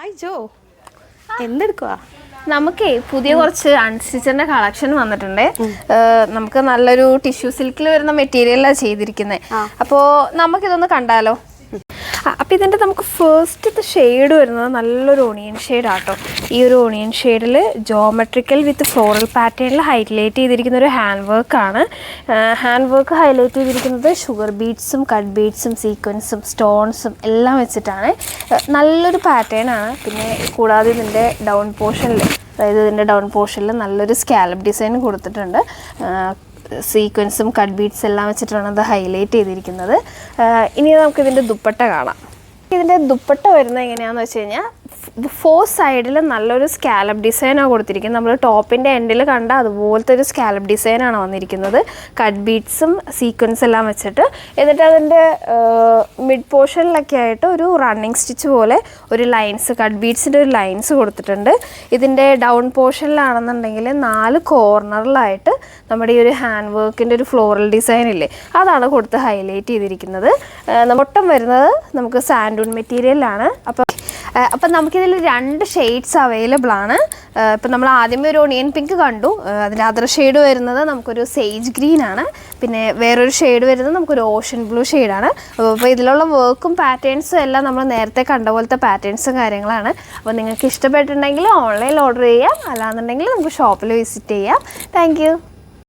Hi ജോ, എന്തെടുക്കുവാ? നമുക്കേ പുതിയ കുറച്ച് അൺസ്റ്റിച്ചറിന്റെ കളക്ഷൻ വന്നിട്ടുണ്ട്. നമുക്ക് നല്ലൊരു ടിഷ്യൂ സിൽക്കിൽ വരുന്ന മെറ്റീരിയലാണ് ചെയ്തിരിക്കുന്നത്. അപ്പോൾ നമുക്കിതൊന്ന് കണ്ടാലോ? അപ്പോൾ ഇതിൻ്റെ നമുക്ക് ഫസ്റ്റത്തെ ഷെയ്ഡ് വരുന്നത് നല്ലൊരു ഓണിയൻ ഷെയ്ഡാട്ടോ. ഈ ഒരു ഓണിയൻ ഷെയ്ഡിൽ ജോമെട്രിക്കൽ വിത്ത് ഫ്ലോറൽ പാറ്റേണിൽ ഹൈലൈറ്റ് ചെയ്തിരിക്കുന്ന ഒരു ഹാൻഡ് വർക്കാണ്. ഹാൻഡ് വർക്ക് ഹൈലൈറ്റ് ചെയ്തിരിക്കുന്നത് ഷുഗർ ബീഡ്സും കട്ട് ബീഡ്സും സീക്വൻസും സ്റ്റോൺസും എല്ലാം വെച്ചിട്ടാണ്. നല്ലൊരു പാറ്റേൺ ആണ്. പിന്നെ കൂടാതെ ഇതിൻ്റെ ഡൗൺ പോർഷനിൽ, അതായത് ഇതിൻ്റെ ഡൗൺ പോർഷനിൽ നല്ലൊരു സ്കാലപ്പ് ഡിസൈൻ കൊടുത്തിട്ടുണ്ട്. സീക്വൻസും കട്ട് ബീഡ്സ് എല്ലാം വെച്ചിട്ടാണ് അത് ഹൈലൈറ്റ് ചെയ്തിരിക്കുന്നത്. ഇനി നമുക്കിതിൻ്റെ ദുപ്പട്ട കാണാം. ഇതിൻ്റെ ദുപ്പട്ട വരുന്നത് എങ്ങനെയാണെന്ന് വെച്ച് കഴിഞ്ഞാൽ 4 സൈഡിൽ നല്ലൊരു സ്കാലപ്പ് ഡിസൈനാണ് കൊടുത്തിരിക്കുന്നത്. നമ്മൾ ടോപ്പിൻ്റെ എൻഡിൽ കണ്ട അതുപോലത്തെ ഒരു സ്കാലപ്പ് ഡിസൈനാണ് വന്നിരിക്കുന്നത്. കട്ട് ബീഡ്സും സീക്വൻസ് എല്ലാം വെച്ചിട്ട്, എന്നിട്ട് അതിൻ്റെ മിഡ് പോർഷനിലൊക്കെ ആയിട്ട് ഒരു റണ്ണിങ് സ്റ്റിച്ച് പോലെ ഒരു ലൈൻസ്, കട്ട് ബീഡ്സിൻ്റെ ഒരു ലൈൻസ് കൊടുത്തിട്ടുണ്ട്. ഇതിൻ്റെ ഡൗൺ പോർഷനിലാണെന്നുണ്ടെങ്കിൽ 4 കോർണറിലായിട്ട് നമ്മുടെ ഈ ഒരു ഹാൻഡ് വർക്കിൻ്റെ ഒരു ഫ്ലോറൽ ഡിസൈൻ ഇല്ലേ, അതാണ് കൊടുത്ത് ഹൈലൈറ്റ് ചെയ്തിരിക്കുന്നത്. ഒട്ടം വരുന്നത് നമുക്ക് സാൻഡൂൺ മെറ്റീരിയലാണ്. അപ്പം നമുക്കിതിൽ 2 ഷെയ്ഡ്സ് അവൈലബിൾ ആണ്. ഇപ്പം നമ്മൾ ആദ്യമേ ഒരു ഒണിയൻ പിങ്ക് കണ്ടു. അതിൻ്റെ അതർ ഷെയ്ഡ് വരുന്നത് നമുക്കൊരു സേജ് ഗ്രീൻ ആണ്. പിന്നെ വേറൊരു ഷെയ്ഡ് വരുന്നത് നമുക്കൊരു ഓഷൻ ബ്ലൂ ഷെയ്ഡാണ്. അപ്പോൾ ഇതിലുള്ള വർക്കും പാറ്റേൺസും എല്ലാം നമ്മൾ നേരത്തെ കണ്ട പോലത്തെ പാറ്റേൺസും കാര്യങ്ങളാണ്. അപ്പോൾ നിങ്ങൾക്ക് ഇഷ്ടപ്പെട്ടിട്ടുണ്ടെങ്കിൽ ഓൺലൈനിൽ ഓർഡർ ചെയ്യാം, അല്ലാന്നുണ്ടെങ്കിൽ നമുക്ക് ഷോപ്പിൽ വിസിറ്റ് ചെയ്യാം. താങ്ക്